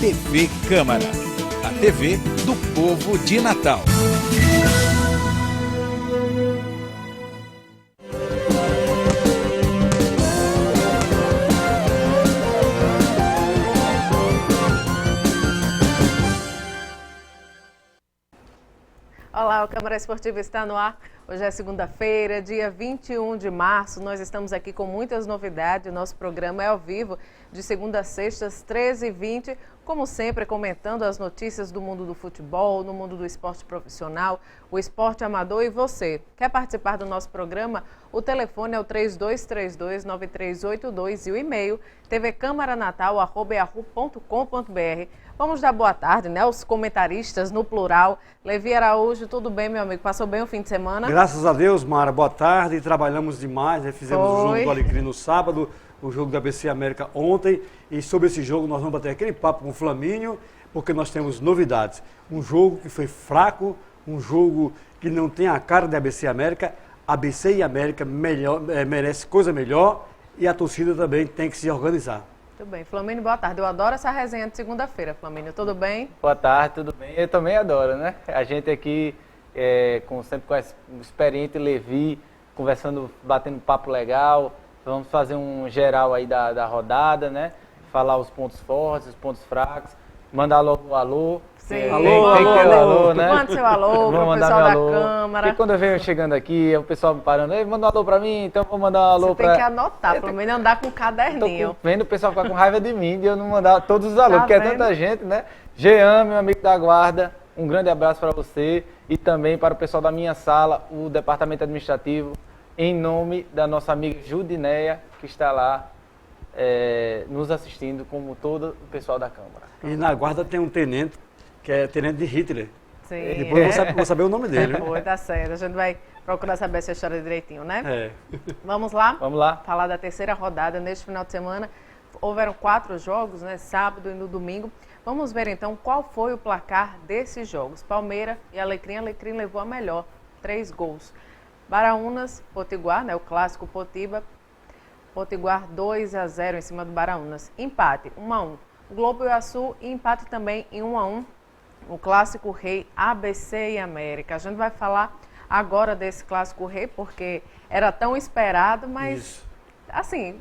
TV Câmara, a TV do povo de Natal. Olá, o Câmara Esportiva está no ar. Hoje é segunda-feira, dia 21 de março. Nós estamos aqui com muitas novidades. Nosso programa é ao vivo, de segunda a sexta, às 13h20. Como sempre, comentando as notícias do mundo do futebol, no mundo do esporte profissional, o esporte amador e você. Quer participar do nosso programa? O telefone é o 3232-9382 e o e-mail tvcâmaranatal@yahoo.com.br. Vamos dar boa tarde, né? Os comentaristas, no plural. Levi Araújo, tudo bem, meu amigo? Passou bem o fim de semana? Graças a Deus, Mara. Boa tarde. Trabalhamos demais, né? Fizemos o jogo do Alecrim no sábado, o jogo da ABC América ontem. E sobre esse jogo nós vamos bater aquele papo com o Flamínio, porque nós temos novidades. Um jogo que foi fraco, um jogo que não tem a cara da ABC América. ABC e América merece coisa melhor e a torcida também tem que se organizar. Tudo bem. Flamínio, boa tarde. Eu adoro essa resenha de segunda-feira, Flamínio. Tudo bem? Boa tarde, tudo bem? Eu também adoro, né? A gente aqui, sempre com o experiente Levi, conversando, batendo papo legal. Vamos fazer um geral aí da rodada, né? Falar os pontos fortes, os pontos fracos. Mandar logo o alô. Sim. Alô, né? Manda seu alô para o pessoal da Câmara. Porque quando eu venho chegando aqui, o pessoal me parando, manda um alô para mim, então eu vou mandar um alô para... Você tem que anotar, pelo menos andar com um caderninho. Tô vendo o pessoal ficar com raiva de mim, de eu não mandar todos os alôs, porque é tanta gente, né? Jean, meu amigo da guarda, um grande abraço para você e também para o pessoal da minha sala, o departamento administrativo, em nome da nossa amiga Judinéia, que está lá nos assistindo, como todo o pessoal da Câmara. E na guarda tem um tenente, que é tenente de Hitler. Sim. Depois eu vou saber o nome dele. Foi, tá certo. A gente vai procurar saber essa história direitinho, né? É. Vamos lá? Vamos lá. Falar da terceira rodada neste final de semana. Houveram 4 jogos, né? Sábado e no domingo. Vamos ver então qual foi o placar desses jogos. Palmeiras e Alecrim. Alecrim levou a melhor, 3 gols. Baraunas, Potiguar, né? O clássico Potiba. Potiguar 2-0 em cima do Baraunas. Empate, 1-1. Globo e Açu e empate também em 1-1. O clássico rei ABC e América. A gente vai falar agora desse clássico rei, porque era tão esperado, mas, Isso. assim,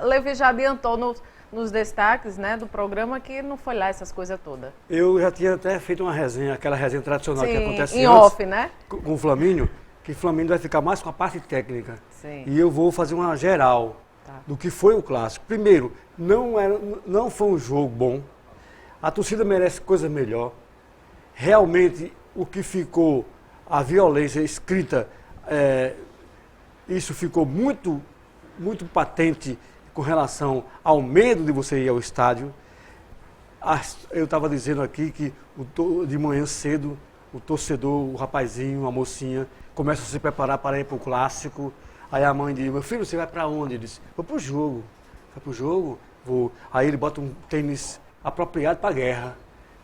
Levi já adiantou nos destaques, né, do programa, que não foi lá essas coisas todas. Eu já tinha até feito uma resenha, aquela resenha tradicional que acontece em antes, off, né? com o Flamínio, que o Flamínio vai ficar mais com a parte técnica. Sim. E eu vou fazer uma geral do que foi o clássico. Primeiro, não foi um jogo bom. A torcida merece coisa melhor. Realmente, o que ficou, a violência escrita, isso ficou muito, muito patente com relação ao medo de você ir ao estádio. Eu estava dizendo aqui que de manhã cedo, o torcedor, o rapazinho, a mocinha, começa a se preparar para ir para o clássico. Aí a mãe diz: meu filho, você vai para onde? Ele disse: vou para o jogo. Vai para o jogo? Vou. Aí ele bota um tênis apropriado para a guerra.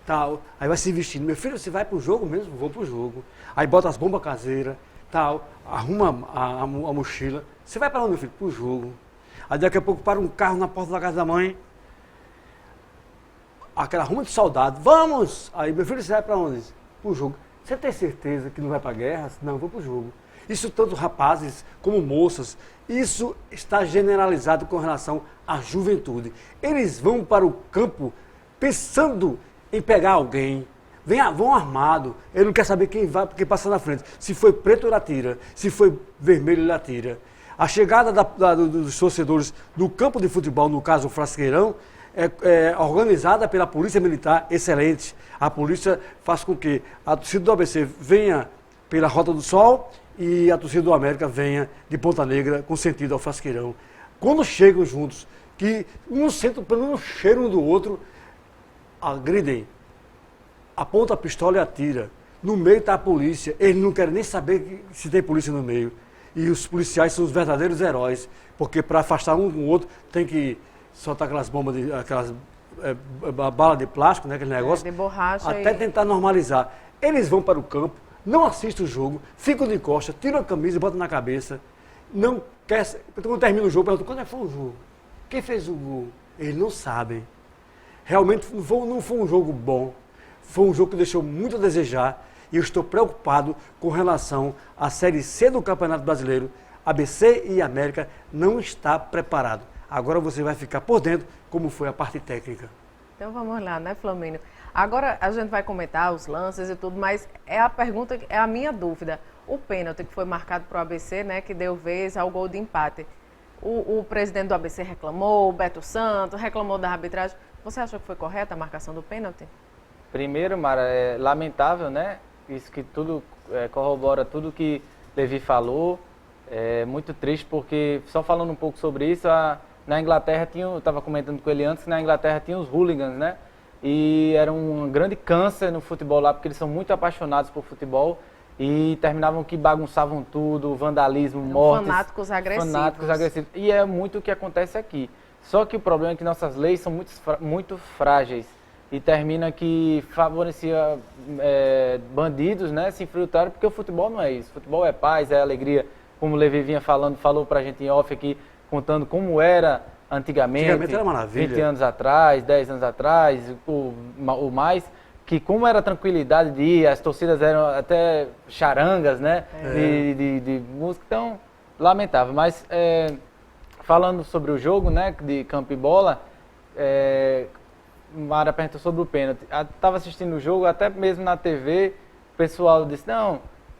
Tal. Aí vai se vestindo: meu filho, você vai para o jogo mesmo? Vou para o jogo. Aí bota as bombas caseiras, tal, arruma a mochila. Você vai para onde, meu filho? Para o jogo. Aí daqui a pouco para um carro na porta da casa da mãe. Aquela ruma de soldado: vamos! Aí, meu filho, você vai para onde? Para o jogo. Você tem certeza que não vai para a guerra? Não, eu vou para o jogo. Isso tanto rapazes como moças, isso está generalizado com relação à juventude. Eles vão para o campo pensando em pegar alguém, vão armado, ele não quer saber quem vai, porque passa na frente. Se foi preto, ele atira, se foi vermelho, ele atira. A chegada dos torcedores no campo de futebol, no caso o Frasqueirão, é organizada pela Polícia Militar, excelente. A polícia faz com que a torcida do ABC venha pela Rota do Sol e a torcida do América venha de Ponta Negra com sentido ao Frasqueirão. Quando chegam juntos, que um sente pelo cheiro um do outro, agridem, aponta a pistola e atira. No meio está a polícia, eles não querem nem saber se tem polícia no meio. E os policiais são os verdadeiros heróis, porque para afastar um do outro tem que soltar aquelas bombas, aquelas balas de plástico, né, aquele negócio, de borracha até tentar normalizar. Eles vão para o campo, não assistem o jogo, ficam de costas, tiram a camisa e botam na cabeça. Não quer, quando termina o jogo, perguntam: quando foi o jogo? Quem fez o gol? Eles não sabem. Realmente não foi um jogo bom, foi um jogo que deixou muito a desejar e eu estou preocupado com relação à Série C do Campeonato Brasileiro. ABC e América não está preparado. Agora você vai ficar por dentro como foi a parte técnica. Então vamos lá, né, Flamínio? Agora a gente vai comentar os lances e tudo, mas é a pergunta, é a minha dúvida. O pênalti que foi marcado para o ABC, né, que deu vez ao gol de empate. O presidente do ABC reclamou, o Beto Santos reclamou da arbitragem. Você achou que foi correta a marcação do pênalti? Primeiro, Mara, é lamentável, né? Isso que tudo corrobora tudo que Levi falou. É muito triste porque, só falando um pouco sobre isso, na Inglaterra eu estava comentando com ele antes, que na Inglaterra tinha os hooligans, né? E era um grande câncer no futebol lá, porque eles são muito apaixonados por futebol e terminavam que bagunçavam tudo, vandalismo, mortes. Fanáticos agressivos. Fanáticos agressivos. E é muito o que acontece aqui. Só que o problema é que nossas leis são muito frágeis e termina que favorecia bandidos, né, se infiltrarem, porque o futebol não é isso. O futebol é paz, é alegria, como o Levi vinha falou pra gente em off aqui, contando como era antigamente Era maravilha. 20 anos atrás, 10 anos atrás, o mais, que como era tranquilidade de ir, as torcidas eram até charangas, né, de música, então, lamentável. Mas, falando sobre o jogo, né, de campo e bola, Mara perguntou sobre o pênalti. Estava assistindo o jogo, até mesmo na TV, o pessoal disse,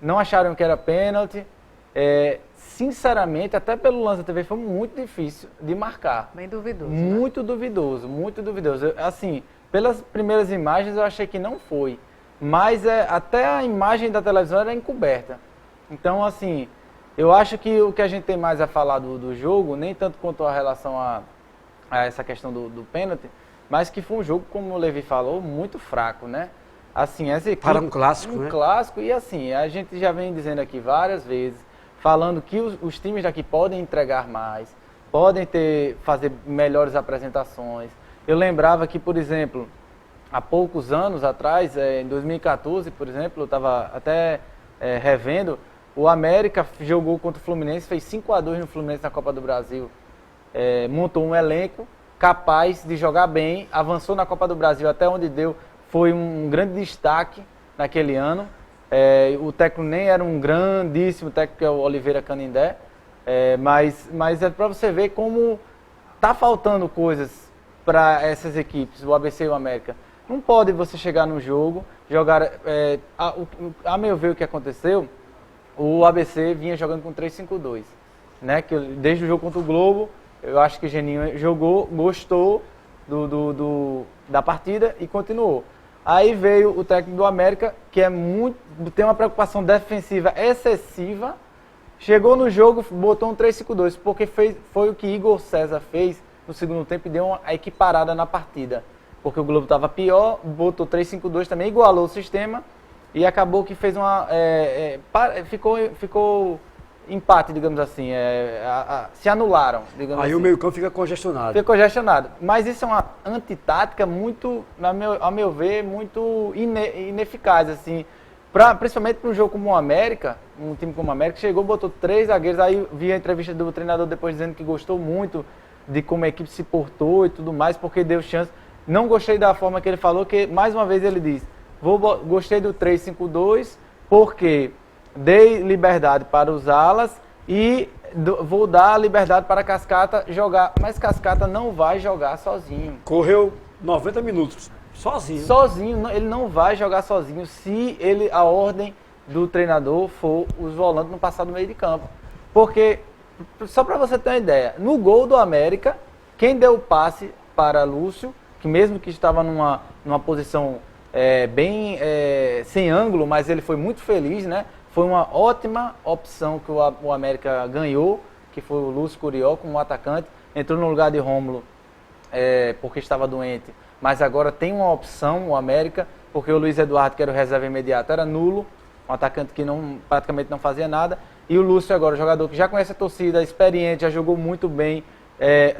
não acharam que era pênalti. Sinceramente, até pelo lance da TV, foi muito difícil de marcar. Bem duvidoso. Muito duvidoso, muito duvidoso. Assim, pelas primeiras imagens eu achei que não foi. Mas até a imagem da televisão era encoberta. Então, assim, eu acho que o que a gente tem mais a falar do jogo, nem tanto quanto a relação a essa questão do pênalti, mas que foi um jogo, como o Levi falou, muito fraco, né? Assim, essa equipe, para um clássico, né? Um clássico, e assim, a gente já vem dizendo aqui várias vezes, falando que os times daqui podem entregar mais, podem fazer melhores apresentações. Eu lembrava que, por exemplo, há poucos anos atrás, em 2014, por exemplo, eu estava até revendo, o América jogou contra o Fluminense, fez 5-2 no Fluminense na Copa do Brasil. Montou um elenco capaz de jogar bem, avançou na Copa do Brasil até onde deu, foi um grande destaque naquele ano. O técnico nem era um grandíssimo técnico, que é o Oliveira Canindé, mas é para você ver como tá faltando coisas para essas equipes, o ABC e o América. Não pode você chegar no jogo, jogar... a meu ver, o que aconteceu, o ABC vinha jogando com 3-5-2, né? Que desde o jogo contra o Globo, eu acho que o Geninho jogou, gostou da partida e continuou. Aí veio o técnico do América, que tem uma preocupação defensiva excessiva, chegou no jogo, botou um 3-5-2, porque foi o que Igor César fez no segundo tempo e deu uma equiparada na partida. Porque o Globo estava pior, botou 3-5-2 também, igualou o sistema e acabou que fez ficou empate, digamos assim, se anularam, digamos assim. Aí o meio-campo fica congestionado. Fica congestionado. Mas isso é uma antitática muito, a meu ver, muito ineficaz, assim. Principalmente para um jogo como o América, um time como o América, chegou, botou 3 zagueiros, aí vi a entrevista do treinador depois dizendo que gostou muito de como a equipe se portou e tudo mais, porque deu chance. Não gostei da forma que ele falou, que mais uma vez ele diz, gostei do 3-5-2, porque dei liberdade para os alas e vou dar liberdade para a Cascata jogar. Mas Cascata não vai jogar sozinho. Correu 90 minutos, sozinho. Sozinho, ele não vai jogar sozinho se a ordem do treinador for os volantes no passado do meio de campo. Porque, só para você ter uma ideia, no gol do América, quem deu o passe para Lúcio, que mesmo que estava numa posição bem sem ângulo, mas ele foi muito feliz, né? Foi uma ótima opção que o América ganhou, que foi o Lúcio Curió como atacante. Entrou no lugar de Rômulo porque estava doente, mas agora tem uma opção, o América, porque o Luiz Eduardo, que era o reserva imediato, era nulo, um atacante que praticamente não fazia nada. E o Lúcio agora, jogador que já conhece a torcida, experiente, já jogou muito bem,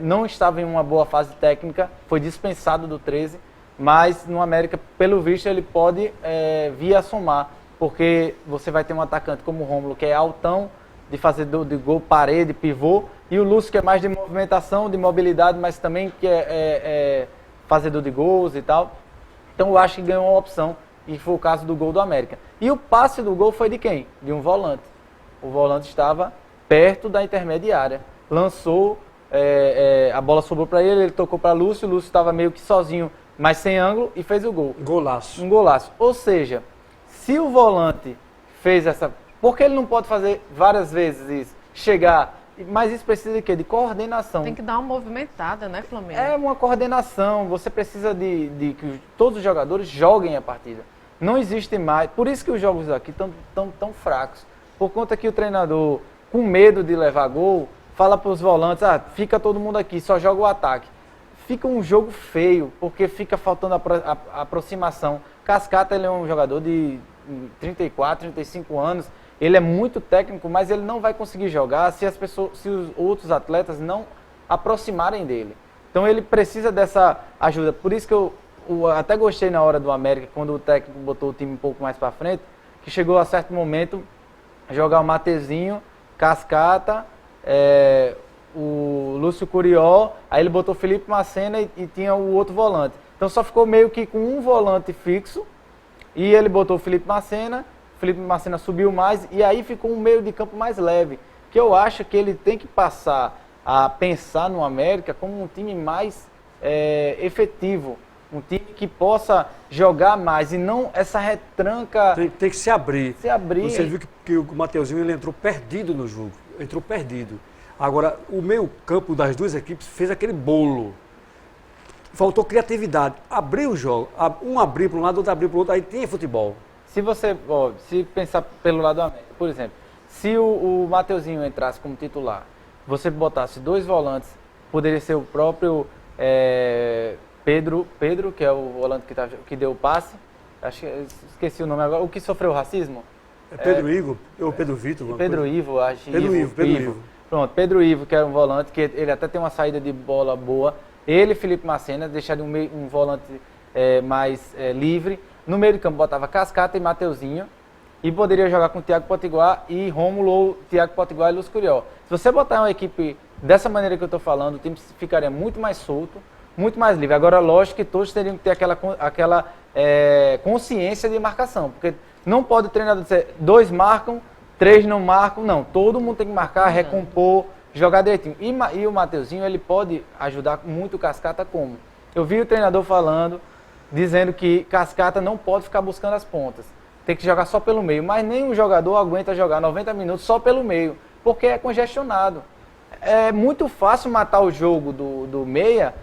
não estava em uma boa fase técnica, foi dispensado do 13, mas no América, pelo visto, ele pode vir a somar. Porque você vai ter um atacante como o Rômulo, que é altão, de fazer de gol, parede, pivô, e o Lúcio, que é mais de movimentação, de mobilidade, mas também que fazedor de gols e tal. Então eu acho que ganhou uma opção, e foi o caso do gol do América. E o passe do gol foi de quem? De um volante. O volante estava perto da intermediária. Lançou, a bola sobrou para ele tocou para Lúcio, o Lúcio estava meio que sozinho, mas sem ângulo, e fez o gol. Golaço. Um golaço. Ou seja, se o volante fez essa... Por que ele não pode fazer várias vezes isso? Chegar... Mas isso precisa de quê? De coordenação. Tem que dar uma movimentada, né, Flamengo? É uma coordenação. Você precisa de que todos os jogadores joguem a partida. Não existe mais... Por isso que os jogos aqui estão tão fracos. Por conta que o treinador, com medo de levar gol, fala para os volantes, fica todo mundo aqui, só joga o ataque. Fica um jogo feio, porque fica faltando a aproximação. Cascata, ele é um jogador de 34, 35 anos, ele é muito técnico, mas ele não vai conseguir jogar se os outros atletas não aproximarem dele. Então ele precisa dessa ajuda. Por isso que eu até gostei na hora do América, quando o técnico botou o time um pouco mais para frente, que chegou a certo momento jogar o Matezinho, Cascata, o Lúcio Curió, aí ele botou o Felipe Macena e tinha o outro volante. Então só ficou meio que com um volante fixo, e ele botou o Felipe Macena subiu mais, e aí ficou um meio de campo mais leve, que eu acho que ele tem que passar a pensar no América como um time mais efetivo, um time que possa jogar mais, e não essa retranca... Tem que se abrir. Se abrir. Você viu que o Mateuzinho ele entrou perdido no jogo, entrou perdido. Agora, o meio campo das duas equipes fez aquele bolo. Faltou criatividade. Abriu o jogo, um abriu para um lado, outro abriu para o outro, aí tem futebol. Se pensar pelo lado do América, por exemplo, se o Mateuzinho entrasse como titular, você botasse dois volantes, poderia ser o próprio Pedro, que é o volante que deu o passe, acho que esqueci o nome agora, o que sofreu racismo? Pedro Ivo, ou Pedro Vitor? Pedro Ivo, acho. Pedro Ivo. Pronto, Pedro Ivo, que era um volante, que ele até tem uma saída de bola boa. Ele, Felipe Macena, deixaria um volante mais livre. No meio de campo botava Cascata e Mateuzinho. E poderia jogar com Thiago Potiguar e Rômulo, Thiago Potiguar e Lúcio Curió. Se você botar uma equipe dessa maneira que eu estou falando, o time ficaria muito mais solto, muito mais livre. Agora, lógico que todos teriam que ter aquela consciência de marcação. Porque não pode o treinador dizer, 2 marcam, 3 não marcam. Não, todo mundo tem que marcar, recompor, jogar direitinho. E o Mateuzinho, ele pode ajudar muito o Cascata como? Eu vi o treinador falando, dizendo que Cascata não pode ficar buscando as pontas. Tem que jogar só pelo meio. Mas nenhum jogador aguenta jogar 90 minutos só pelo meio, porque é congestionado. É muito fácil matar o jogo do meia,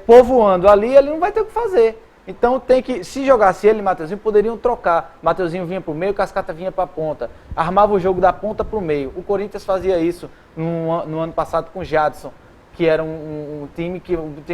povoando ali, ele não vai ter o que fazer. Então tem que, se jogasse ele e Mateuzinho, poderiam trocar. Mateuzinho vinha para o meio, Cascata vinha para a ponta. Armava o jogo da ponta para o meio. O Corinthians fazia isso no ano passado com o Jadson, que era um time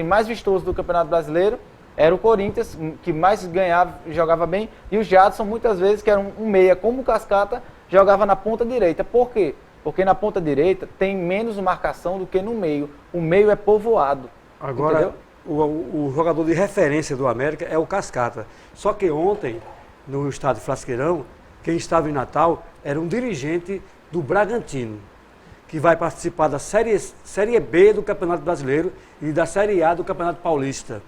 mais vistoso do Campeonato Brasileiro. Era o Corinthians, que mais ganhava, jogava bem. E o Jadson, muitas vezes, que era um meia, como o Cascata, jogava na ponta direita. Por quê? Porque na ponta direita tem menos marcação do que no meio. O meio é povoado. Agora, o jogador de referência do América é o Cascata. Só que ontem, no estádio Frasqueirão, quem estava em Natal era um dirigente do Bragantino, que vai participar da Série B do Campeonato Brasileiro e da Série A do Campeonato Paulista.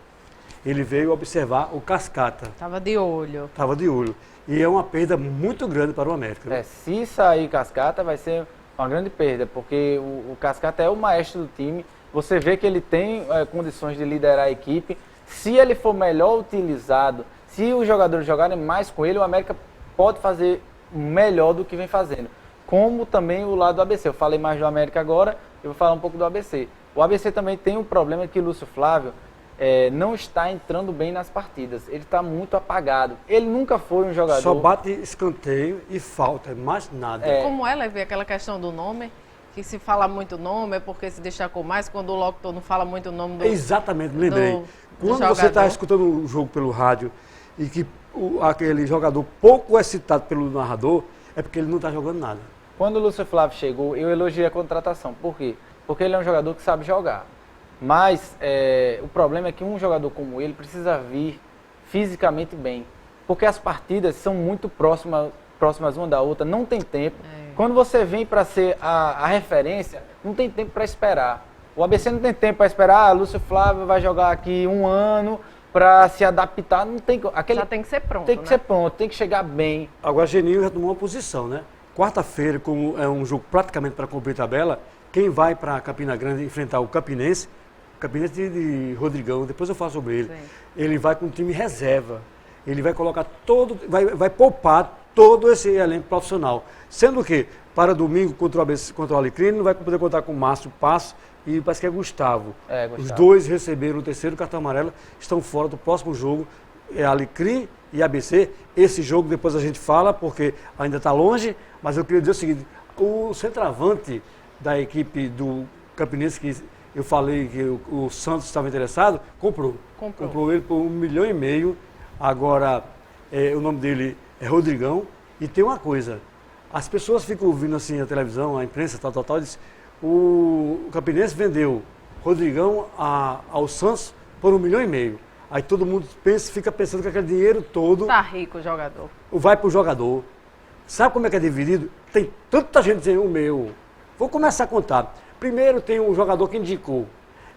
Ele veio observar o Cascata. Estava de olho. Estava de olho. E é uma perda muito grande para o América. Né? Se sair Cascata, vai ser uma grande perda, porque o Cascata é o maestro do time. Você vê que ele tem condições de liderar a equipe. Se ele for melhor utilizado, se os jogadores jogarem mais com ele, o América pode fazer melhor do que vem fazendo. Como também o lado do ABC. Eu falei mais do América agora, eu vou falar um pouco do ABC. O ABC também tem um problema que o Lúcio Flávio não está entrando bem nas partidas. Ele está muito apagado. Ele nunca foi um jogador... Só bate escanteio e falta, mais nada. Como ela vê aquela questão do nome, que se fala muito nome é porque se destacou mais, quando o locutor não fala muito o nome do... Exatamente, me lembrei. Quando você está escutando o jogo pelo rádio e que aquele jogador pouco é citado pelo narrador, é porque ele não está jogando nada. Quando o Lúcio Flávio chegou, eu elogiei a contratação. Por quê? Porque ele é um jogador que sabe jogar. Mas o problema é que um jogador como ele precisa vir fisicamente bem. Porque as partidas são muito próximas uma da outra, não tem tempo. Quando você vem para ser a referência, não tem tempo para esperar. O ABC não tem tempo para esperar, Lúcio Flávio vai jogar aqui 1 ano para se adaptar, não tem aquele Já tem que ser pronto, tem que né? ser pronto, tem que chegar bem. Agora, Geninho já tomou uma posição, né? Quarta-feira, como é um jogo praticamente para cumprir tabela, quem vai para Campina Grande enfrentar o Campinense de Rodrigão, depois eu falo sobre ele, Sim. ele vai com um time reserva. Ele vai colocar vai poupar todo esse elenco profissional. Sendo que, para domingo, contra o Alecrim, ele não vai poder contar com o Márcio Passo e parece que é Gustavo. Gustavo. Os dois receberam o terceiro cartão amarelo, estão fora do próximo jogo. É Alecrim e ABC. Esse jogo depois a gente fala, porque ainda está longe, mas eu queria dizer o seguinte, o centroavante da equipe do Campinense, que eu falei que o Santos estava interessado, comprou ele por 1,5 milhão. Agora, o nome dele é Rodrigão. E tem uma coisa, as pessoas ficam ouvindo assim a televisão, a imprensa, tal, diz, o Campinense vendeu Rodrigão ao Santos por 1,5 milhão. Aí todo mundo fica pensando que aquele dinheiro todo Tá rico o jogador. vai para o jogador. Sabe como é que é dividido? Tem tanta gente dizendo o meu. Vou começar a contar. Primeiro tem um jogador que indicou,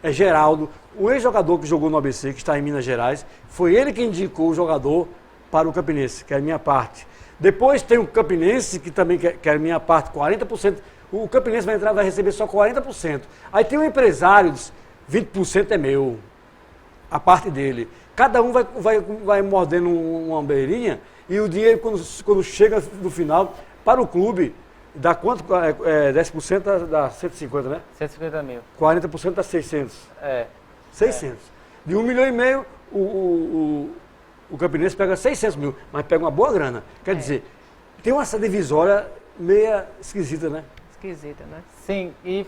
é Geraldo, um ex-jogador que jogou no ABC, que está em Minas Gerais. Foi ele que indicou o jogador para o Campinense, que é a minha parte. Depois tem o Campinense, que também quer a minha parte, 40%. O Campinense vai receber só 40%. Aí tem um empresário, diz, 20% é meu, a parte dele. Cada um vai mordendo uma beirinha e o dinheiro, quando chega no final, para o clube, dá quanto? 10% dá 150, né? 150 mil. 40% dá 600. 600. De 1,5 milhão, o Campinense pega 600 mil, mas pega uma boa grana. Quer dizer, tem essa divisória meia esquisita, né? Esquisita, né? Sim, e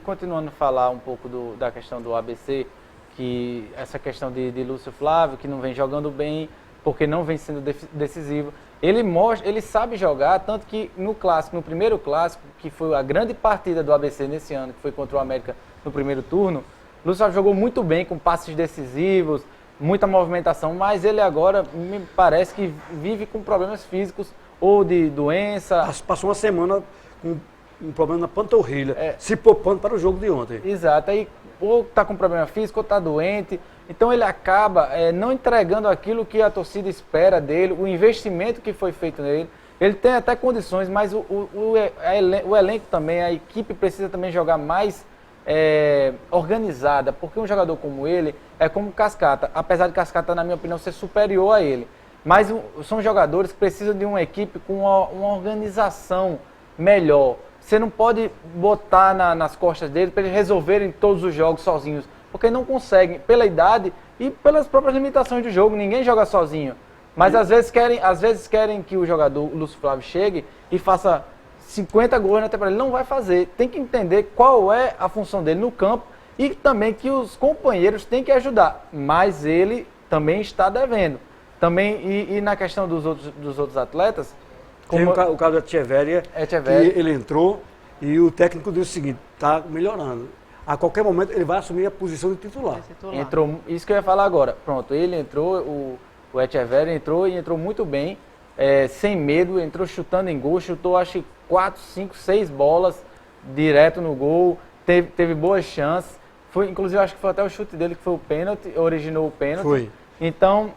continuando a falar um pouco da questão do ABC, que essa questão de Lúcio Flávio, que não vem jogando bem, porque não vem sendo decisivo. Ele sabe jogar, tanto que no primeiro clássico, que foi a grande partida do ABC nesse ano, que foi contra o América no primeiro turno, Lúcio Flávio jogou muito bem, com passes decisivos, muita movimentação, mas ele agora me parece que vive com problemas físicos ou de doença. Passou uma semana com um problema na panturrilha, se poupando para o jogo de ontem. Exato, aí ou está com problema físico ou está doente, então ele acaba não entregando aquilo que a torcida espera dele, o investimento que foi feito nele. Ele tem até condições, mas o elenco também, a equipe precisa também jogar mais organizada, porque um jogador como ele é como Cascata, apesar de Cascata, na minha opinião, ser superior a ele. Mas são jogadores que precisam de uma equipe com uma organização melhor. Você não pode botar nas costas dele para eles resolverem todos os jogos sozinhos, porque não conseguem, pela idade e pelas próprias limitações do jogo. Ninguém joga sozinho. Mas às vezes querem que o jogador, o Lúcio Flávio, chegue e faça 50 gols na temporada. Ele não vai fazer. Tem que entender qual é a função dele no campo e também que os companheiros têm que ajudar. Mas ele também está devendo. Também, e na questão dos outros atletas... Tem o caso da Echeverria, que ele entrou e o técnico disse o seguinte, está melhorando. A qualquer momento ele vai assumir a posição de titular. Entrou, isso que eu ia falar agora. Pronto, ele entrou, o Echeverria entrou e entrou muito bem, sem medo, entrou chutando em gol, chutou acho que 4, 5, 6 bolas direto no gol, teve boas chances. Inclusive acho que foi até o chute dele que foi o pênalti, originou o pênalti. Foi. Então,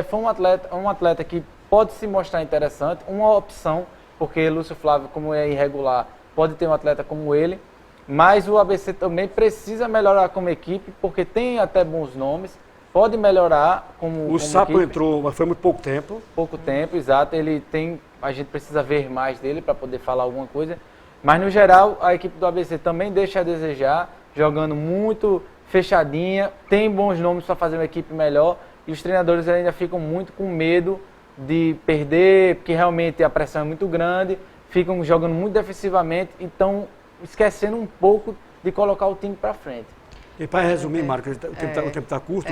foi um atleta que pode se mostrar interessante, uma opção, porque Lúcio Flávio, como é irregular, pode ter um atleta como ele, mas o ABC também precisa melhorar como equipe, porque tem até bons nomes, pode melhorar como O Sapo equipe. entrou, mas foi muito pouco tempo. Pouco tempo, exato, a gente precisa ver mais dele para poder falar alguma coisa, mas no geral a equipe do ABC também deixa a desejar, jogando muito fechadinha, tem bons nomes para fazer uma equipe melhor, e os treinadores ainda ficam muito com medo de perder, porque realmente a pressão é muito grande, ficam jogando muito defensivamente, então esquecendo um pouco de colocar o time para frente. E para resumir, Marcos, o tempo está curto,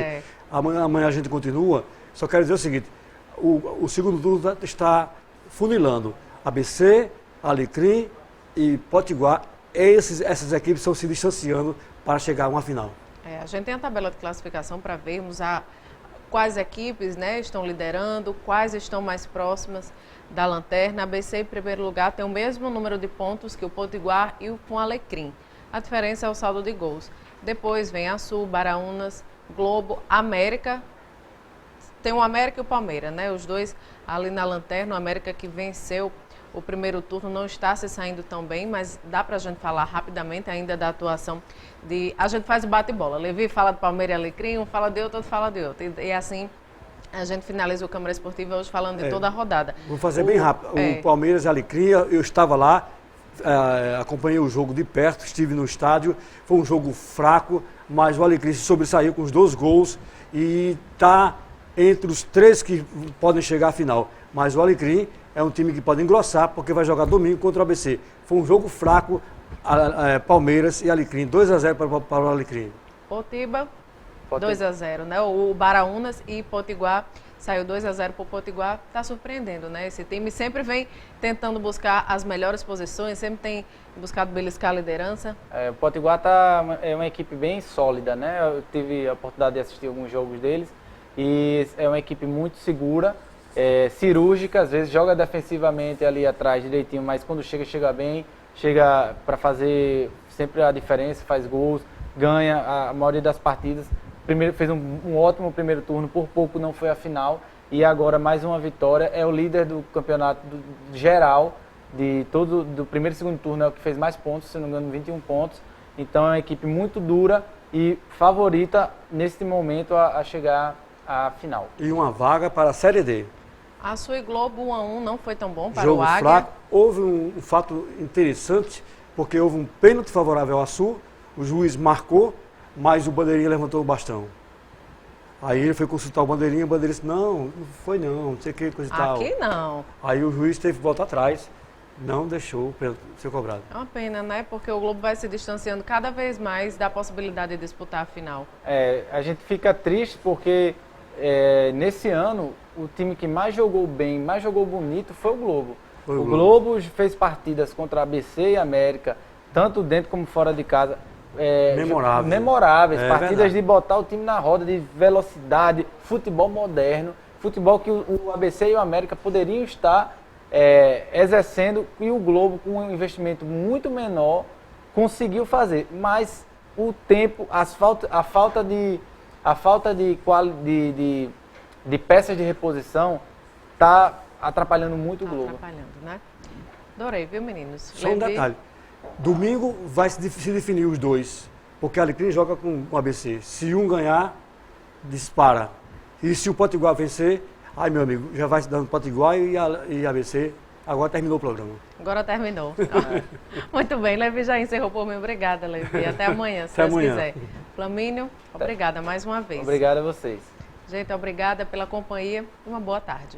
amanhã a gente continua, só quero dizer o seguinte, o segundo turno está funilando, ABC, Alecrim e Potiguar, essas equipes estão se distanciando para chegar a uma final. A gente tem a tabela de classificação para vermos quais equipes, né, estão liderando, quais estão mais próximas da lanterna. A ABC, em primeiro lugar, tem o mesmo número de pontos que o Potiguar e o Alecrim. A diferença é o saldo de gols. Depois vem Açu, Baraunas, Globo, América. Tem o América e o Palmeiras, né? Os dois ali na lanterna. O América que venceu o primeiro turno não está se saindo tão bem, mas dá para a gente falar rapidamente ainda da atuação de... A gente faz o bate-bola. Levi fala do Palmeiras e Alecrim, um fala de outro fala de outro. E assim a gente finaliza o Câmara Esportiva hoje falando de toda a rodada. Vou fazer bem rápido. O Palmeiras e Alecrim, eu estava lá, acompanhei o jogo de perto, estive no estádio. Foi um jogo fraco, mas o Alecrim se sobressaiu com os 2 gols e está entre os 3 que podem chegar à final. Mas o Alecrim é um time que pode engrossar, porque vai jogar domingo contra o ABC. Foi um jogo fraco, Palmeiras e Alecrim, 2-0 para o Alecrim. Potiba, 2-0, né? O Baraunas e Potiguar saiu 2-0 para o Potiguar. Está surpreendendo, né? Esse time sempre vem tentando buscar as melhores posições, sempre tem buscado beliscar a liderança. O Potiguar é uma equipe bem sólida, né? Eu tive a oportunidade de assistir alguns jogos deles e é uma equipe muito segura. Cirúrgica, às vezes joga defensivamente ali atrás direitinho, mas quando chega bem, chega para fazer sempre a diferença, faz gols, ganha a maioria das partidas. Primeiro, fez um ótimo primeiro turno, por pouco não foi a final, e agora mais uma vitória. É o líder do campeonato geral, do primeiro e segundo turno, é o que fez mais pontos, se não me engano 21 pontos. Então é uma equipe muito dura e favorita neste momento a chegar à final. E uma vaga para a Série D. Açu e Globo 1-1 não foi tão bom para Jogo o Águia. fraco. Houve um fato interessante, porque houve um pênalti favorável ao Açu, o juiz marcou, mas o Bandeirinha levantou o bastão. Aí ele foi consultar o Bandeirinha disse, não foi não sei o que, coisa e tal. Aqui não. Aí o juiz teve que voltar atrás, não deixou o pênalti ser cobrado. É uma pena, né? Porque o Globo vai se distanciando cada vez mais da possibilidade de disputar a final. A gente fica triste porque nesse ano o time que mais jogou bem, mais jogou bonito foi o Globo. O Globo fez partidas contra a ABC e América, tanto dentro como fora de casa. Memoráveis. Partidas verdade. De botar o time na roda, de velocidade, futebol moderno, futebol que o ABC e o América poderiam estar exercendo, e o Globo, com um investimento muito menor, conseguiu fazer. Mas o tempo, a falta de peças de reposição está atrapalhando muito o Globo. Atrapalhando, né? Adorei, viu, meninos? Só um detalhe. Domingo vai se definir os dois, porque a Alecrim joga com o ABC. Se um ganhar, dispara. E se o Potiguar vencer, ai meu amigo, já vai se dando Potiguar e ABC. Agora terminou o programa. Agora terminou. Muito bem, Levi já encerrou por mim. Obrigada, Levi. Até amanhã, se Até Deus amanhã. quiser. Flamínio, obrigada mais uma vez. Obrigado a vocês. Gente, obrigada pela companhia e uma boa tarde.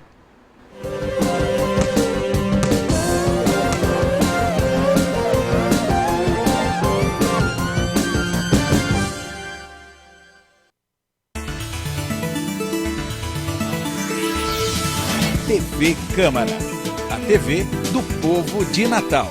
TV Câmara, a TV do povo de Natal.